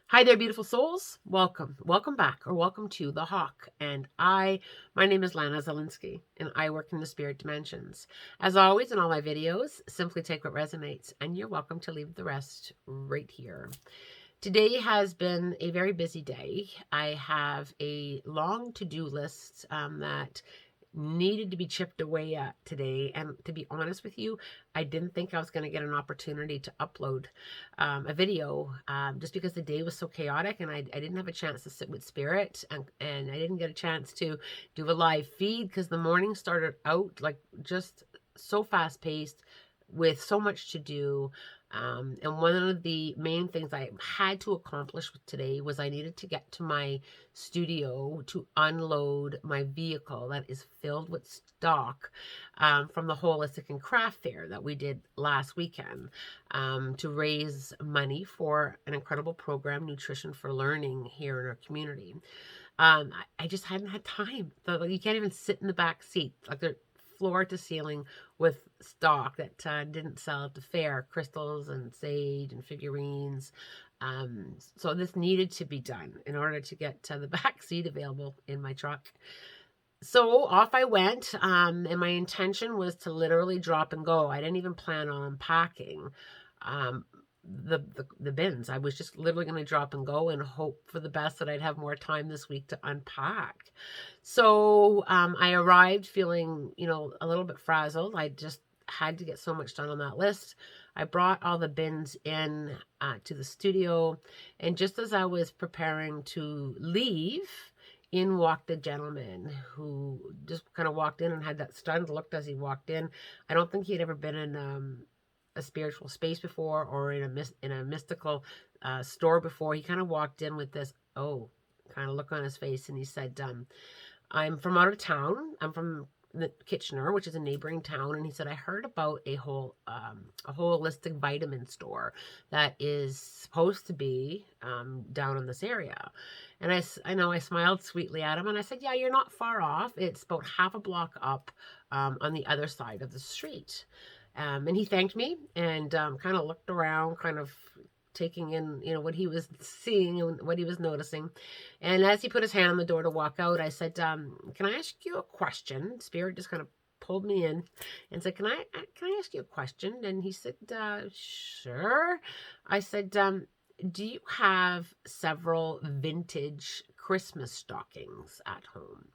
Hi there, beautiful souls. Welcome back, or welcome to The Hawk. My name is Lana Zelinsky, and I work in the spirit dimensions. As always, in all my videos, simply take what resonates, and you're welcome to leave the rest right here. Today has been a very busy day. I have a long to-do list that needed to be chipped away at today. And to be honest with you, I didn't think I was going to get an opportunity to upload a video just because the day was so chaotic and I didn't have a chance to sit with spirit and I didn't get a chance to do a live feed because the morning started out like just so fast paced with so much to do. And one of the main things I had to accomplish today was I needed to get to my studio to unload my vehicle that is filled with stock from the Holistic and Craft Fair that we did last weekend to raise money for an incredible program, Nutrition for Learning, here in our community. I just hadn't had time. You can't even sit in the back seat. Like they're floor to ceiling with stock that didn't sell at the fair, crystals and sage and figurines. So this needed to be done in order to get the back seat available in my truck. So off I went, and my intention was to literally drop and go. I didn't even plan on unpacking um, the bins. I was just literally going to drop and go and hope for the best that I'd have more time this week to unpack. So I arrived feeling, a little bit frazzled. I just had to get so much done on that list. I brought all the bins in to the studio, and just as I was preparing to leave, in walked a gentleman who just kind of walked in and had that stunned look as he walked in. I don't think he had ever been in a spiritual space before or in a mystical store before. He kind of walked in with this kind of look on his face, and he said, "I'm from out of town. I'm from Kitchener, which is a neighboring town." And he said, "I heard about a holistic vitamin store that is supposed to be down in this area." And I know I smiled sweetly at him and I said, "Yeah, you're not far off. It's about half a block up on the other side of the street." And he thanked me and kind of looked around, kind of taking in, what he was seeing and what he was noticing. And as he put his hand on the door to walk out, I said, "Can I ask you a question?" Spirit just kind of pulled me in and said, "Can I ask you a question?" And he said, "Sure." I said, "Do you have several vintage Christmas stockings at home?"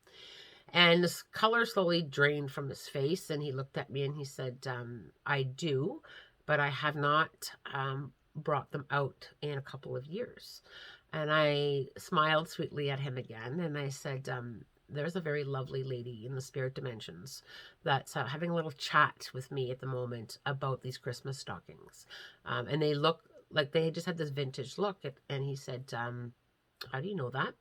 And this color slowly drained from his face, and he looked at me and he said, "I do, but I have not brought them out in a couple of years." And I smiled sweetly at him again, and I said, "There's a very lovely lady in the spirit dimensions that's having a little chat with me at the moment about these Christmas stockings. And they look like they just had this vintage look." And he said, "How do you know that?"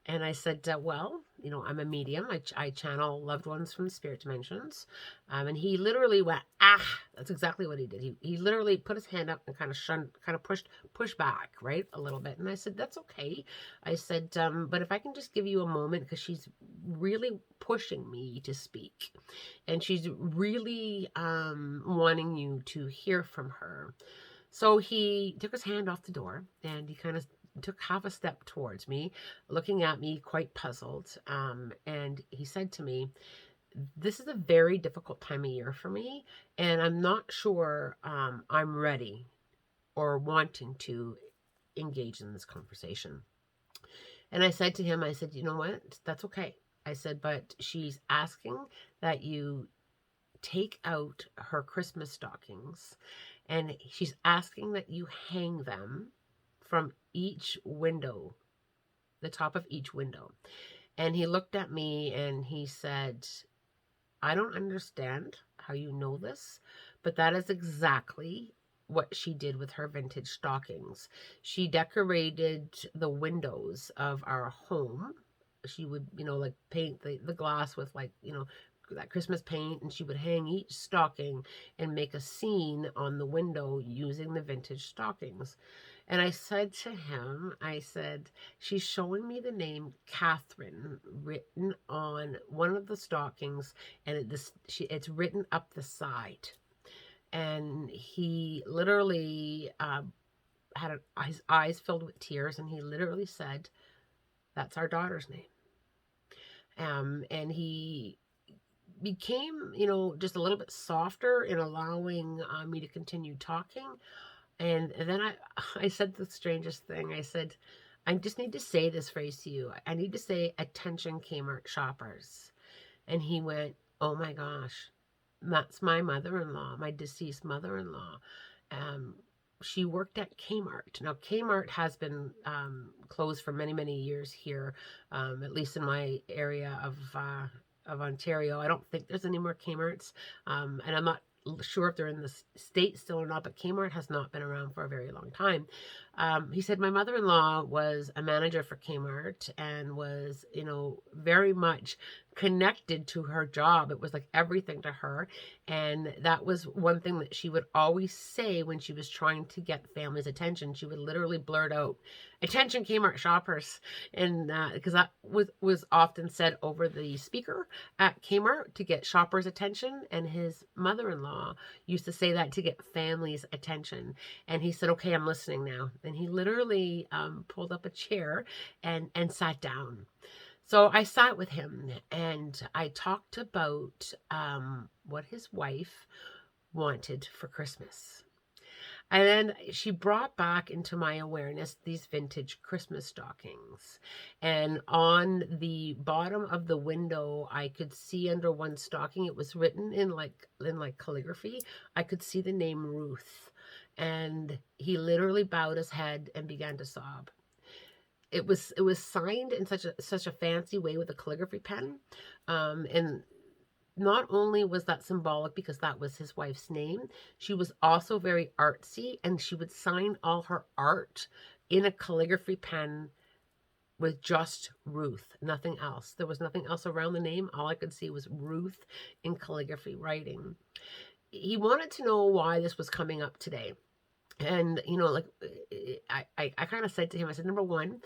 And I said, "Well, I'm a medium. I channel loved ones from the spirit dimensions." And he literally went, "Ah," that's exactly what he did. He literally put his hand up and kind of pushed back, right, a little bit. And I said, "That's okay." I said, "But if I can just give you a moment, because she's really pushing me to speak. And she's really wanting you to hear from her." So he took his hand off the door and he kind of took half a step towards me, looking at me quite puzzled. And he said to me, "This is a very difficult time of year for me, and I'm not sure I'm ready or wanting to engage in this conversation." And I said to him, I said, "You know what? That's okay." I said, "But she's asking that you take out her Christmas stockings, and she's asking that you hang them from each window, the top of each window." And he looked at me and he said, "I don't understand how you know this, but that is exactly what she did with her vintage stockings. She decorated the windows of our home. She would, like paint the glass with that Christmas paint, and she would hang each stocking and make a scene on the window using the vintage stockings." And I said to him, I said, "She's showing me the name Catherine written on one of the stockings, and it's written up the side." And he literally had his eyes filled with tears, and he literally said, "That's our daughter's name." And he became, just a little bit softer in allowing me to continue talking. And then I said the strangest thing. I said, "I just need to say this phrase to you. I need to say, attention Kmart shoppers." And he went, "Oh my gosh, that's my mother-in-law, my deceased mother-in-law. Um, she worked at Kmart." Now, Kmart has been closed for many, many years here, at least in my area of Ontario. I don't think there's any more Kmart's, and I'm not sure if they're in the state still or not, but Kmart has not been around for a very long time. He said, "My mother-in-law was a manager for Kmart and was, very much connected to her job. It was like everything to her. And that was one thing that she would always say when she was trying to get families' attention. She would literally blurt out, 'Attention Kmart shoppers.'" And because that was often said over the speaker at Kmart to get shoppers' attention. And his mother-in-law used to say that to get families' attention. And he said, "Okay, I'm listening now." And he literally pulled up a chair and sat down. So I sat with him and I talked about what his wife wanted for Christmas. And then she brought back into my awareness these vintage Christmas stockings. And on the bottom of the window, I could see under one stocking, it was written in like calligraphy. I could see the name Ruth. And he literally bowed his head and began to sob. It was signed in such a fancy way with a calligraphy pen, and not only was that symbolic because that was his wife's name, she was also very artsy, and she would sign all her art in a calligraphy pen with just Ruth, nothing else. There was nothing else around the name. All I could see was Ruth in calligraphy writing. He wanted to know why this was coming up today. And, like, I kind of said to him, I said, number one,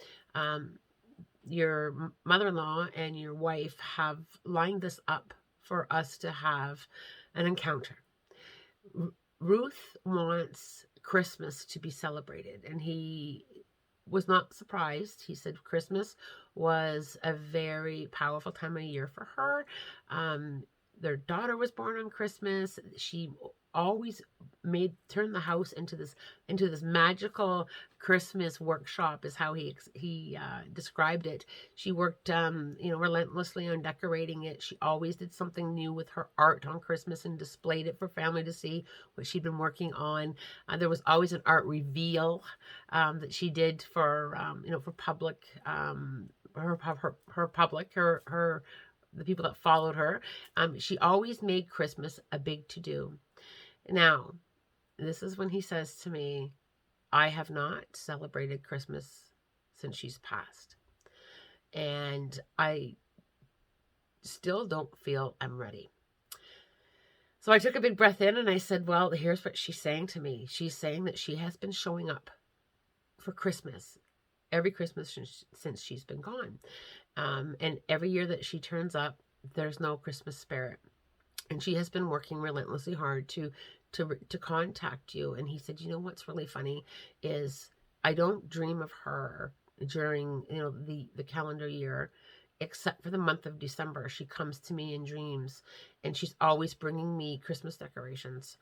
your mother-in-law and your wife have lined this up for us to have an encounter. Ruth wants Christmas to be celebrated, and he was not surprised. He said Christmas was a very powerful time of year for her. Their daughter was born on Christmas. She always turned the house into this magical Christmas workshop, is how he described it. She worked relentlessly on decorating it. She always did something new with her art on Christmas and displayed it for family to see what she'd been working on. There was always an art reveal that she did for for public, the people that followed her. She always made Christmas a big to-do. Now, this is when he says to me, "I have not celebrated Christmas since she's passed. And I still don't feel I'm ready." So I took a big breath in and I said, well, here's what she's saying to me. She's saying that she has been showing up for Christmas every Christmas since she's been gone. And every year that she turns up, there's no Christmas spirit. And she has been working relentlessly hard to contact you. And he said, what's really funny is I don't dream of her during, the calendar year, except for the month of December. She comes to me in dreams, and she's always bringing me Christmas decorations.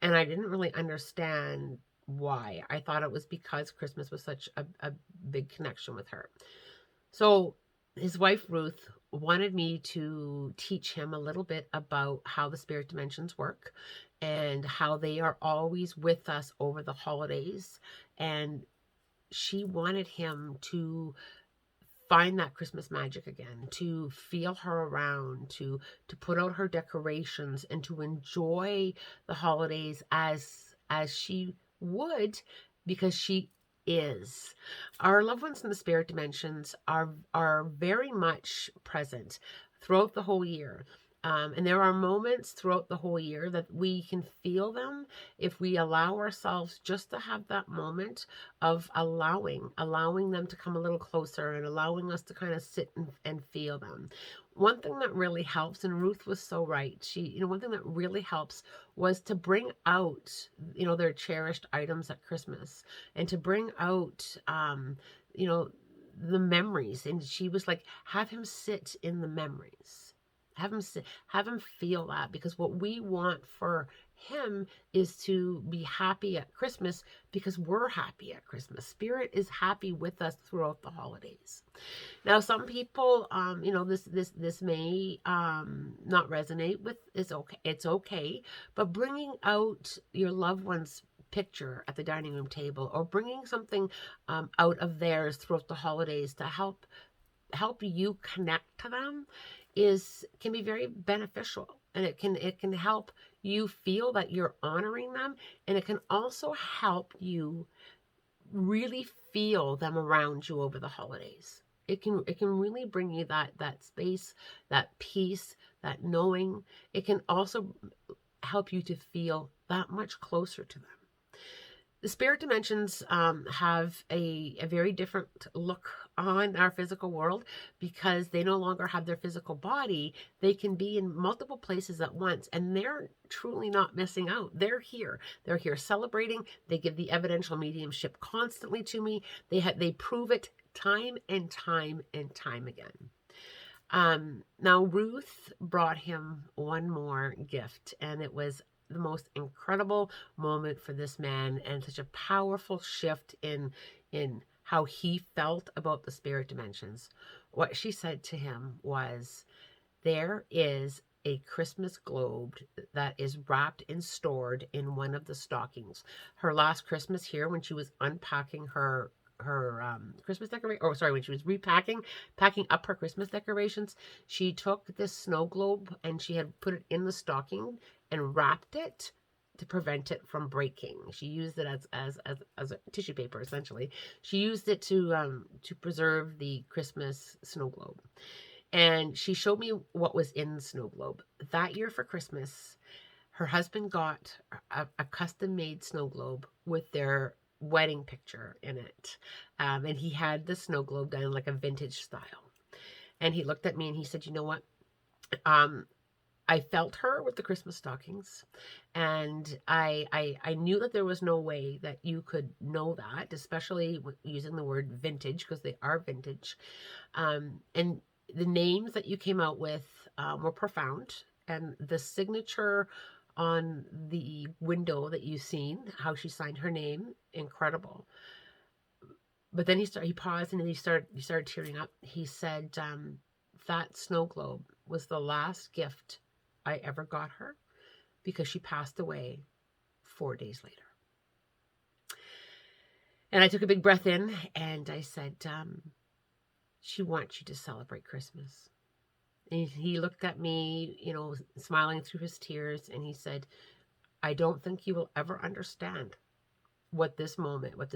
And I didn't really understand why. I thought it was because Christmas was such a big connection with her. So his wife, Ruth, wanted me to teach him a little bit about how the spirit dimensions work and how they are always with us over the holidays. And she wanted him to find that Christmas magic again, to feel her around, to put out her decorations, and to enjoy the holidays as she would, because she is. Our loved ones in the spirit dimensions are very much present throughout the whole year. And there are moments throughout the whole year that we can feel them if we allow ourselves just to have that moment of allowing them to come a little closer and allowing us to kind of sit and feel them. One thing that really helps, and Ruth was so right, one thing that really helps was to bring out, their cherished items at Christmas, and to bring out, you know, the memories. And she was like, have him sit in the memories. Have him feel that, because what we want for him is to be happy at Christmas, because we're happy at Christmas. Spirit is happy with us throughout the holidays. Now, some people, this may not resonate with. It's okay, but bringing out your loved one's picture at the dining room table, or bringing something out of theirs throughout the holidays to help you connect to them can be very beneficial, and it can help you feel that you're honoring them, and it can also help you really feel them around you over the holidays. It can really bring you that space, that peace, that knowing. It can also help you to feel that much closer to them. The spirit dimensions have a very different look on our physical world, because they no longer have their physical body. They can be in multiple places at once, and they're truly not missing out. They're here. They're here celebrating. They give the evidential mediumship constantly to me. They prove it time and time and time again. Now Ruth brought him one more gift, and it was the most incredible moment for this man, and such a powerful shift in how he felt about the spirit dimensions. What she said to him was, there is a Christmas globe that is wrapped and stored in one of the stockings. Her last Christmas here, when she was unpacking her Christmas decoration, or sorry, when she was packing up her Christmas decorations, she took this snow globe and she had put it in the stocking and wrapped it to prevent it from breaking. She used it as a tissue paper, essentially. She used it to preserve the Christmas snow globe. And she showed me what was in the snow globe. That year for Christmas, her husband got a custom-made snow globe with their wedding picture in it. And he had the snow globe done like a vintage style. And he looked at me and he said, you know what? I felt her with the Christmas stockings, and I knew that there was no way that you could know that, especially using the word vintage, because they are vintage. And the names that you came out with were profound, and the signature on the window that you've seen, how she signed her name, incredible. But then he paused, and he started tearing up. He said, that snow globe was the last gift I ever got her, because she passed away 4 days later. And I took a big breath in, and I said, she wants you to celebrate Christmas. And he looked at me, smiling through his tears, and he said, I don't think you will ever understand what this moment, what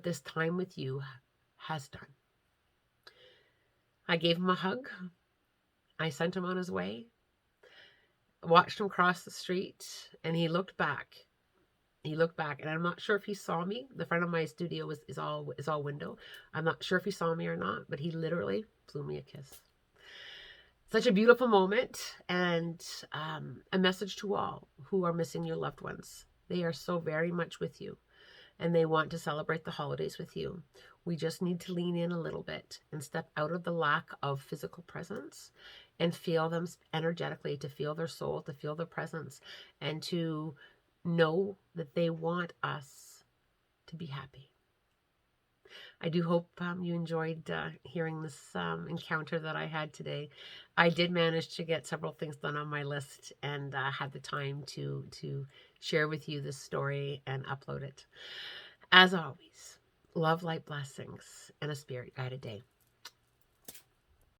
this time with you has done. I gave him a hug. I sent him on his way. Watched him cross the street, and he looked back. And I'm not sure if he saw me. The front of my studio is all window. I'm not sure if he saw me or not, but he literally blew me a kiss. Such a beautiful moment, and a message to all who are missing your loved ones. They are so very much with you, and they want to celebrate the holidays with you. We just need to lean in a little bit and step out of the lack of physical presence and feel them energetically, to feel their soul, to feel their presence, and to know that they want us to be happy. I do hope you enjoyed hearing this encounter that I had today. I did manage to get several things done on my list, and had the time to share with you this story and upload it. As always, love, light, blessings, and a spirit-guided day.